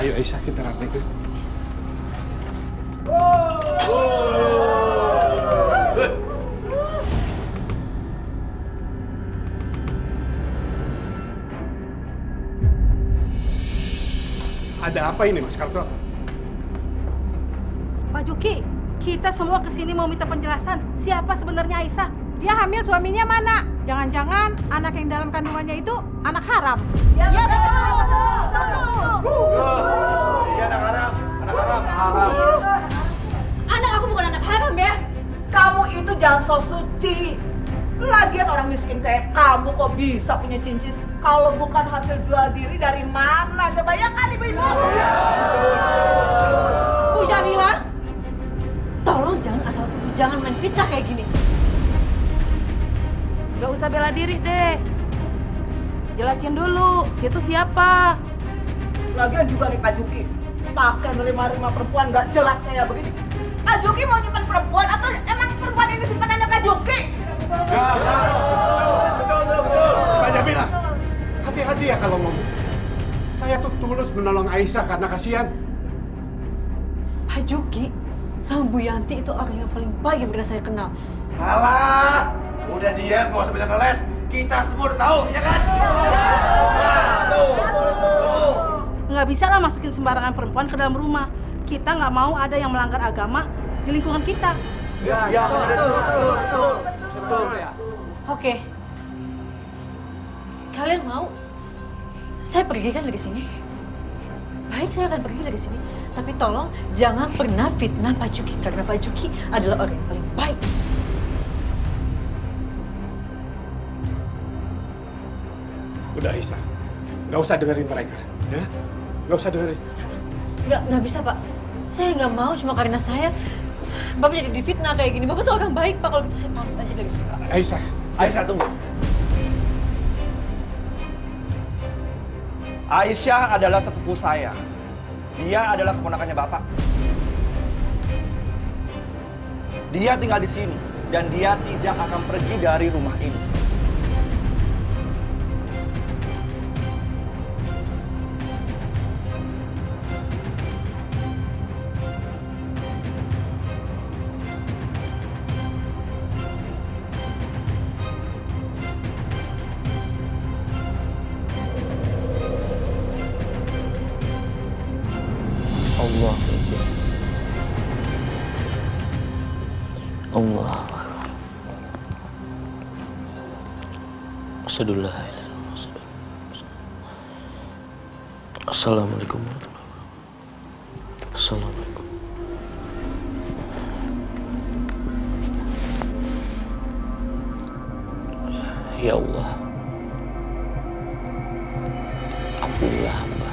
Ayo Aisyah, kita rapek yuk. Ada apa ini, Mas Karto? Pak Juki, kita semua kesini mau minta penjelasan. Siapa sebenarnya Aisyah? Dia hamil, suaminya mana? Jangan-jangan anak yang dalam kandungannya itu anak haram. Ya, betul. Iya, anak haram. Anak haram. Anak aku bukan anak haram ya. Kamu itu jangan so suci. Lagian orang miskin kayak kamu kok bisa punya cincin? Kalau bukan hasil jual diri dari mana? Coba bayangkan ibu-ibu. Bu Jamila, tolong jangan asal tuduh, jangan main fitnah kayak gini. Gak usah bela diri deh. Jelasin dulu, itu siapa? Lagian juga nih Pak Juki, pakai nerima-nerima perempuan gak jelas kayak begini. Pak Juki mau nyimpan perempuan atau emang perempuan ini simpanannya Pak Juki? Betul. Mbak Jamila, hati-hati ya kalau ngomong. Saya tuh tulus menolong Aisyah karena kasihan. Pak Juki sama Bu Yanti itu orang yang paling baik yang pernah saya kenal. Alah, udah dia nggak usah banyak ngeles. Kita semua udah tahu, ya kan? Nah, tuh. Nggak bisa lah masukin sembarangan perempuan ke dalam rumah. Kita nggak mau ada yang melanggar agama di lingkungan kita. Ya, betul. Oke. Kalian mau? Saya pergi kan dari sini. Baik, saya akan pergi dari sini. Tapi tolong jangan pernah fitnah Pak Juki karena Pak Juki adalah orang yang paling baik. Udah Aisyah, nggak usah dengerin mereka, ya? Nggak usah dengerin. Nggak bisa Pak. Saya nggak mau cuma karena saya Bapak jadi difitnah kayak gini. Bapak tuh orang baik Pak. Kalau gitu saya pamit aja dari sini Pak. Aisyah, tunggu. Aisyah adalah sepupu saya. Dia adalah keponakannya Bapak. Dia tinggal di sini dan dia tidak akan pergi dari rumah ini. Allah Allah Asadullah. Assalamualaikum warahmatullahi wabarakatuh. Assalamualaikum. Ya Allah, ampunilah hamba.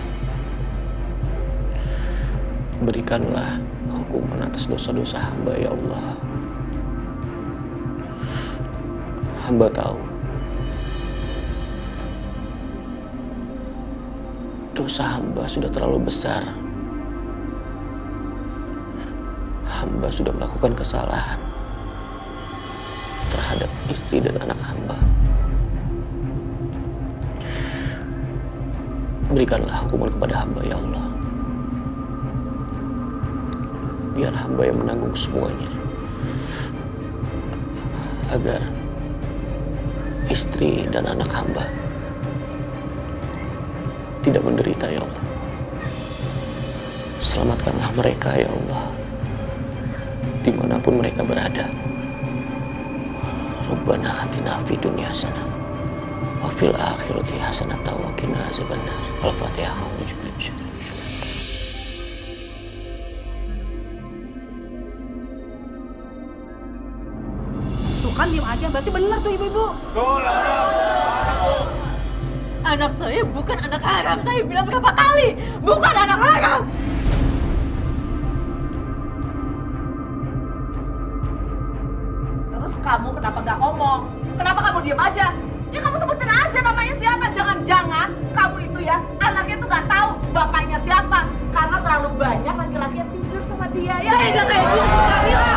Berikanlah hukuman atas dosa-dosa hamba, ya Allah. Hamba tahu dosa hamba sudah terlalu besar. Hamba sudah melakukan kesalahan terhadap istri dan anak hamba. Berikanlah hukuman kepada hamba, ya Allah. Biar hamba yang menanggung semuanya, agar istri dan anak hamba tidak menderita, ya Allah. Selamatkanlah mereka, ya Allah, dimanapun mereka berada. Rabbana atina fid dunya hasanah wa fil akhirati hasanah wa qina azabannar. Al-Fatihah. Tuh kan diem aja, berarti benar tuh ibu-ibu. Anak saya bukan anak haram. Saya bilang berapa kali, bukan anak haram. Terus kamu kenapa gak ngomong? Kenapa kamu diem aja? Ya kamu sebutin aja bapaknya siapa. Jangan-jangan kamu itu ya anaknya tuh gak tahu bapaknya siapa karena terlalu banyak laki-laki yang tidur sama dia ya. Saya nggak kayak gitu, Jamila.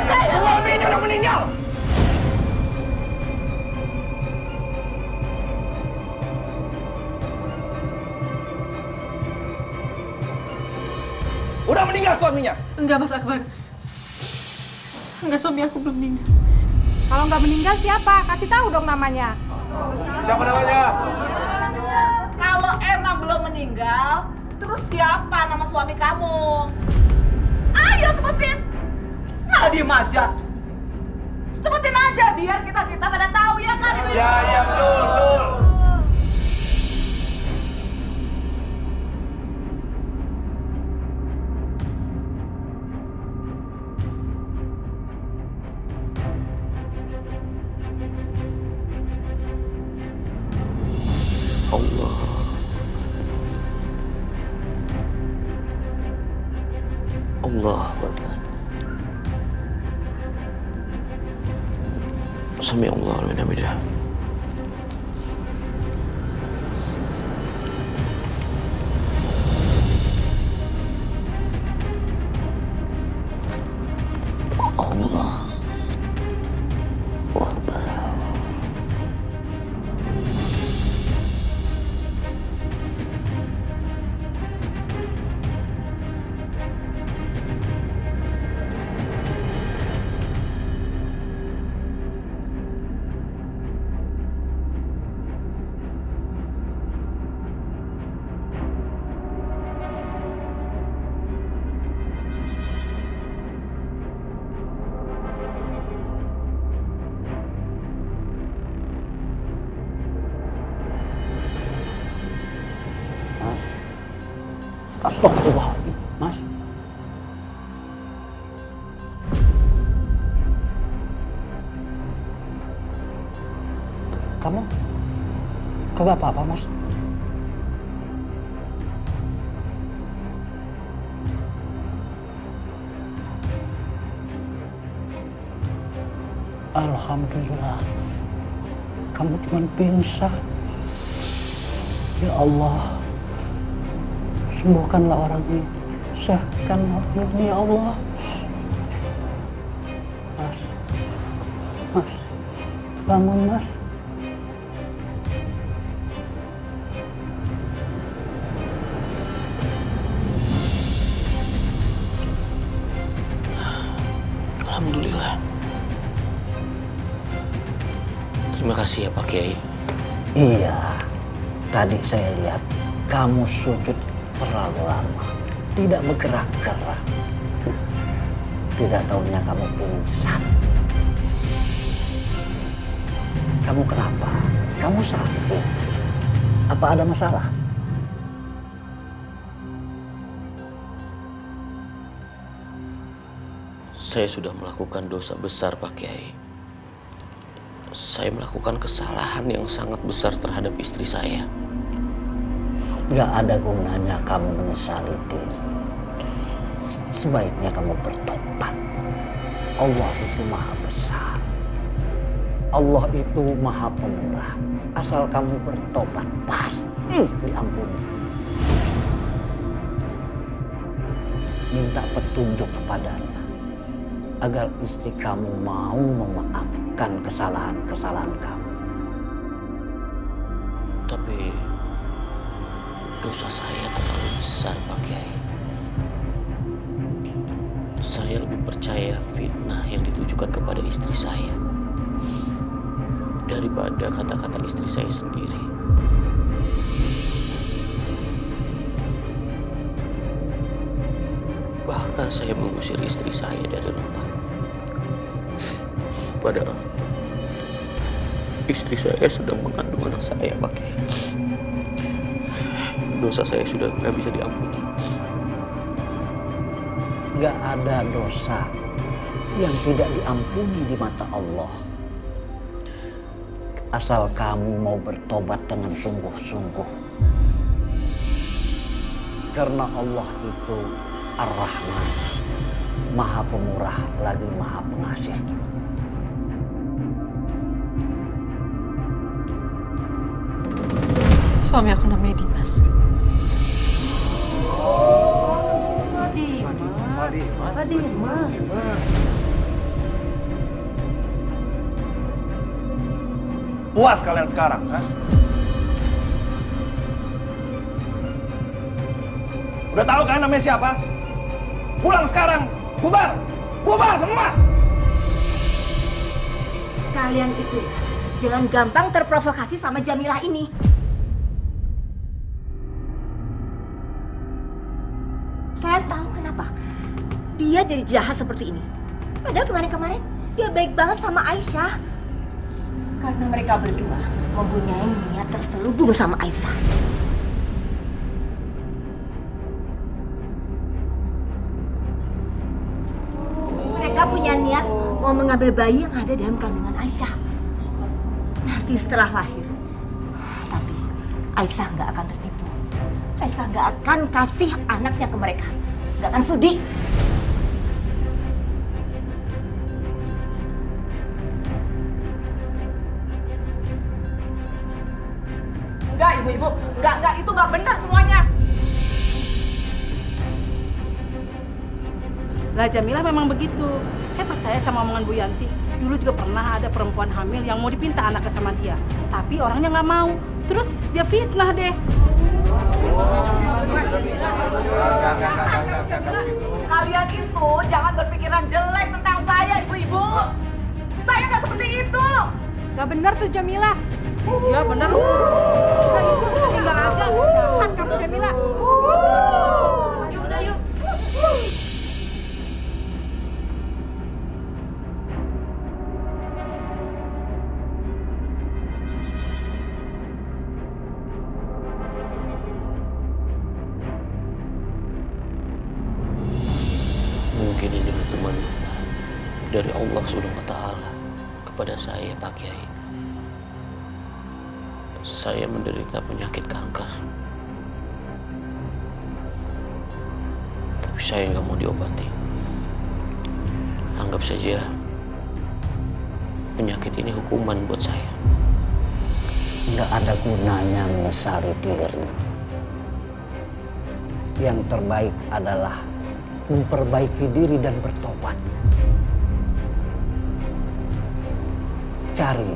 Saya nggak kayak Ini udah meninggal. Udah meninggal suaminya. Enggak, Mas Akbar. Enggak, suami aku belum meninggal. Kalau nggak meninggal siapa? Kasih tahu dong namanya. Siapa namanya? Kalau emang belum meninggal, terus siapa nama suami kamu? Ayo sebutin. Nah, diem aja. Sebutin aja biar kita pada tahu ya kan? Ya, betul. Allah. Allah Akbar. Sami Allah wa ni'mal wakil. Allah Akbar. Astagfirullahaladzim, Mas. Kamu kagak apa-apa, Mas? Alhamdulillah. Kamu cuma pingsan. Ya Allah. Sembuhkanlah orang ini, sehatkanlah orang ini, ya Allah. Mas, bangun Mas. Alhamdulillah. Terima kasih ya Pak Kiai. Iya, tadi saya lihat kamu sujud terlalu lama, tidak bergerak-gerak. Tidak tahunya kamu pingsan. Kamu kenapa? Kamu sakit? Apa ada masalah? Saya sudah melakukan dosa besar Pak Kiai. Saya melakukan kesalahan yang sangat besar terhadap istri saya. Gak ada gunanya kamu menyesali diri. Sebaiknya kamu bertobat. Allah itu maha besar. Allah itu maha pemurah. Asal kamu bertobat, pasti diampuni. Minta petunjuk kepadanya agar istri kamu mau memaafkan kesalahan-kesalahan kamu. Tapi dosa saya terlalu besar Pak Kiai. Saya lebih percaya fitnah yang ditujukan kepada istri saya daripada kata-kata istri saya sendiri. Bahkan saya mengusir istri saya dari rumah. Padahal istri saya sedang mengandung anak saya, Pak Kiai. Dosa saya sudah nggak bisa diampuni. Gak ada dosa yang tidak diampuni di mata Allah. Asal kamu mau bertobat dengan sungguh-sungguh. Karena Allah itu Ar-Rahman, Maha Pemurah lagi Maha Pengasih. Suami aku namanya Dimas. Puas kalian sekarang, ha? Udah tahu kan namanya siapa? Pulang sekarang. Bubar. Bubar semua. Kalian itu ya, jangan gampang terprovokasi sama Jamilah ini. Kalian tahu kenapa dia jadi jahat seperti ini? Padahal kemarin-kemarin dia baik banget sama Aisyah. Karena mereka berdua mempunyai niat terselubung sama Aisyah. Mereka punya niat mau mengambil bayi yang ada dalam kandungan Aisyah. Nanti setelah lahir. Tapi Aisyah nggak akan tertipu. Aisyah nggak akan kasih anaknya ke mereka. Nggak akan sudi. Enggak, ibu-ibu. Enggak, itu enggak benar semuanya. Lah Jamilah memang begitu. Saya percaya sama omongan Bu Yanti. Dulu juga pernah ada perempuan hamil yang mau dipinta anaknya sama dia. Tapi orangnya nggak mau. Terus dia fitnah deh. Kalian itu jangan berpikiran jelek tentang saya, ibu-ibu. Saya nggak seperti itu. Gak benar tuh Jamilah. Iya benar. Udah itu kita tinggal aja. Jahat kamu Jamilah. Yuk, udah yuk. Mungkin ini hukuman dari Allah Subhanahu wa Ta'ala kepada saya, Pak Kiai. Saya menderita penyakit kanker. Tapi saya nggak mau diobati. Anggap saja penyakit ini hukuman buat saya. Nggak ada gunanya menyesali diri. Yang terbaik adalah memperbaiki diri dan bertobat. Cari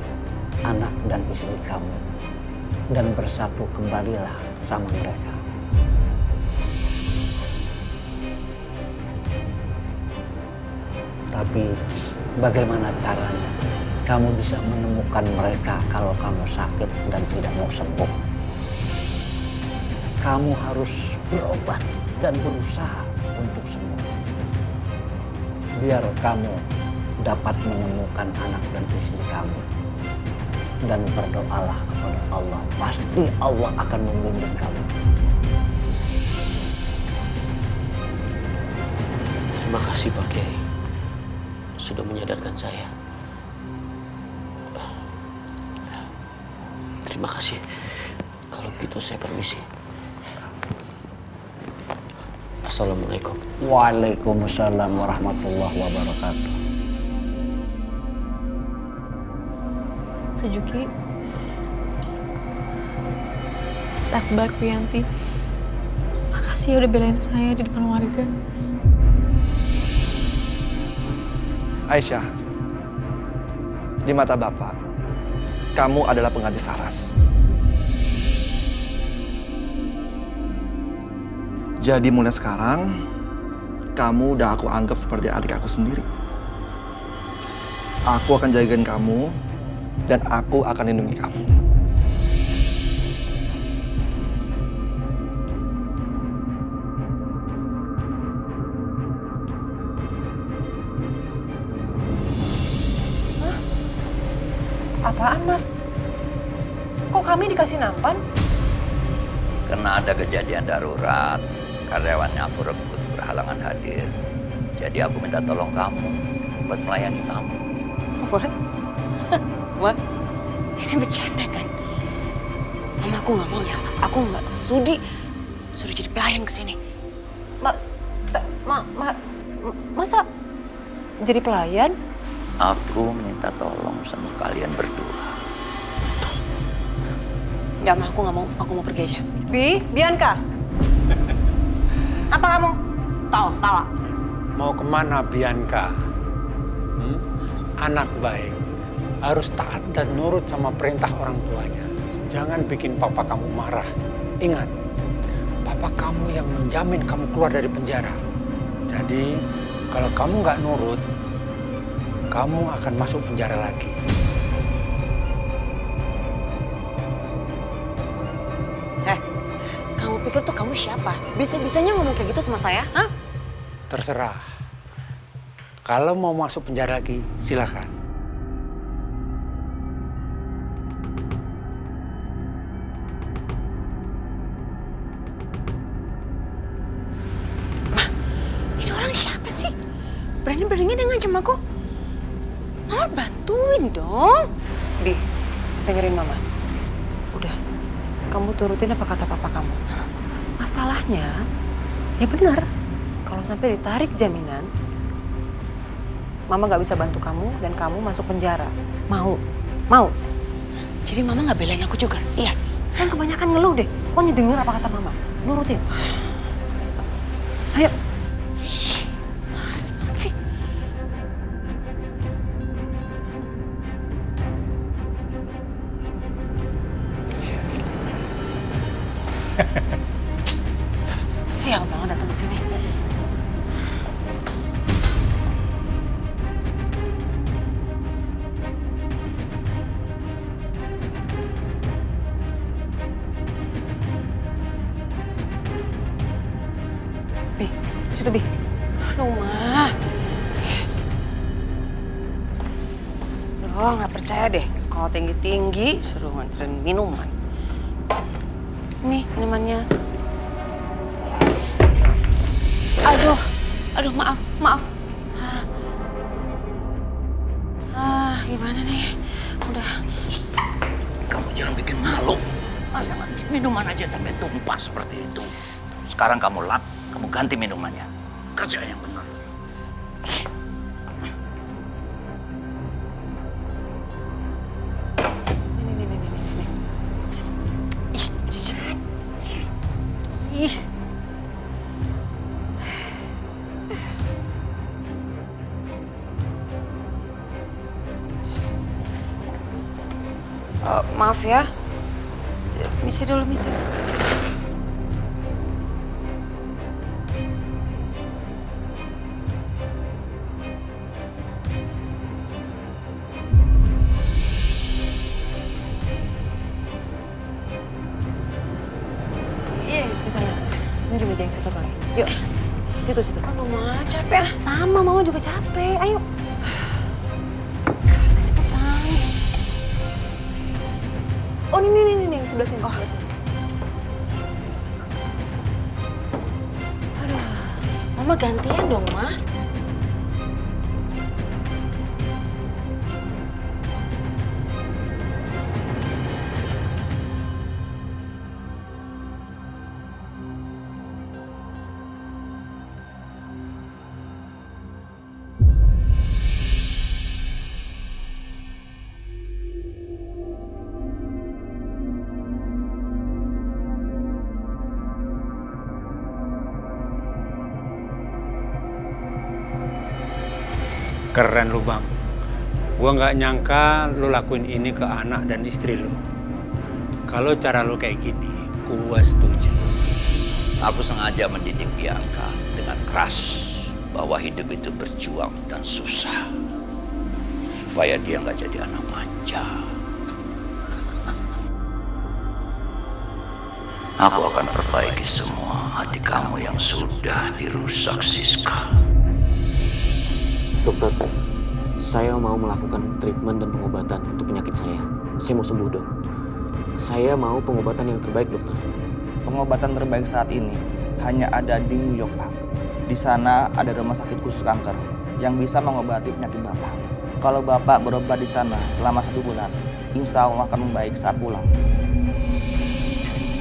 anak dan istri kamu dan bersatu kembalilah sama mereka. Tapi bagaimana caranya kamu bisa menemukan mereka kalau kamu sakit dan tidak mau sembuh? Kamu harus berobat dan berusaha untuk sembuh. Biar kamu dapat menemukan anak dan istri kamu. Dan berdoalah kepada Allah. Pasti Allah akan membimbing kamu. Terima kasih Pak Kiai sudah menyadarkan saya. Terima kasih. Kalau begitu saya permisi. Assalamualaikum. Waalaikumsalam warahmatullahi wabarakatuh. Kak Juki, Mas Akbar, Bu Yanti, makasih ya udah belain saya di depan warga. Aisyah, di mata Bapak, kamu adalah pengganti Saras. Jadi mulai sekarang, kamu udah aku anggap seperti adik aku sendiri. Aku akan jagain kamu, dan aku akan lindungi kamu. Apaan, Mas? Kok kami dikasih nampan? Karena ada kejadian darurat, karyawannya aku rebut berhalangan hadir. Jadi aku minta tolong kamu buat melayani tamu. What? What? Ini bercanda kan? Mama aku nggak mau ya. Aku nggak sudi suruh jadi pelayan kesini. Masa jadi pelayan? Aku minta tolong sama kalian berdua. Nggak, Ma, aku nggak mau. Aku mau pergi aja. Bianca. Apa kamu? Tawa. Mau kemana Bianca? Anak baik harus taat dan nurut sama perintah orang tuanya. Jangan bikin papa kamu marah. Ingat, papa kamu yang menjamin kamu keluar dari penjara. Jadi, kalau kamu nggak nurut, kamu akan masuk penjara lagi. Kamu pikir tuh kamu siapa? Bisa-bisanya ngomong kayak gitu sama saya, hah? Terserah. Kalau mau masuk penjara lagi, silakan. Ini orang siapa sih? Berani-beraninya dia ngancam aku. Mama bantuin dong. Bi, dengerin Mama. Udah, kamu turutin apa kata papa kamu. Masalahnya, ya benar. Kalau sampai ditarik jaminan, Mama nggak bisa bantu kamu dan kamu masuk penjara. Mau? Mau? Jadi Mama nggak belain aku juga? Iya. Kan kebanyakan ngeluh deh. Pokoknya denger apa kata Mama. Nurutin. Ayo. Males banget sih. Sial banget datang ke sini. Bi, situ Bi. Aduh, Ma. Aduh, nggak percaya deh. Sekolah tinggi-tinggi, suruh nganterin minuman. Nih, minumannya. Aduh, maaf. Gimana nih? Udah. Kamu jangan bikin malu. Masa ngasih minuman aja sampai tumpah seperti itu. Sekarang kamu lap, kamu ganti minumannya. Kerja yang benar. Ih. Maaf ya. Misi dulu, misi. Misalnya, ini di meja yang satu kali. Yuk, situ. Aduh, Ma, capek. Sama, Mama juga capek. Ayo. Karena cepetan. Oh, ini, sebelah sini. Sebelah sini. Aduh. Mama gantian dong, Ma. Keren lu, Bang. Gua nggak nyangka lu lakuin ini ke anak dan istri lu. Kalau cara lu kayak gini, gua setuju. Aku sengaja mendidik Bianca dengan keras bahwa hidup itu berjuang dan susah. Supaya dia nggak jadi anak manja. Aku akan perbaiki semua hati kamu yang sudah dirusak, Siska. Dokter, saya mau melakukan treatment dan pengobatan untuk penyakit saya. Saya mau sembuh, Dok. Saya mau pengobatan yang terbaik, dokter. Pengobatan terbaik saat ini hanya ada di New York, Pak. Di sana ada rumah sakit khusus kanker yang bisa mengobati penyakit Bapak. Kalau Bapak berobat di sana selama 1 bulan, insya Allah akan membaik saat pulang.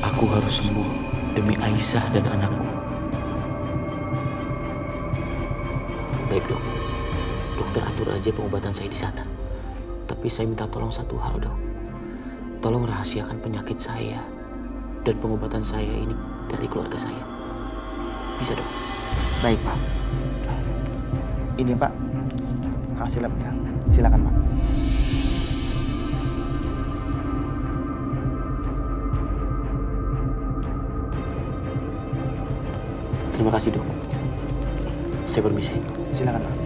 Aku harus sembuh demi Aisyah dan anakku. Baik, Dok. Dokter atur aja pengobatan saya di sana. Tapi saya minta tolong satu hal, Dok. Tolong rahasiakan penyakit saya dan pengobatan saya ini dari keluarga saya. Bisa, Dok? Baik, Pak. Ini, Pak, hasil labnya. Silakan, Pak. Terima kasih, Dok. Saya permisi. Silakan, Pak.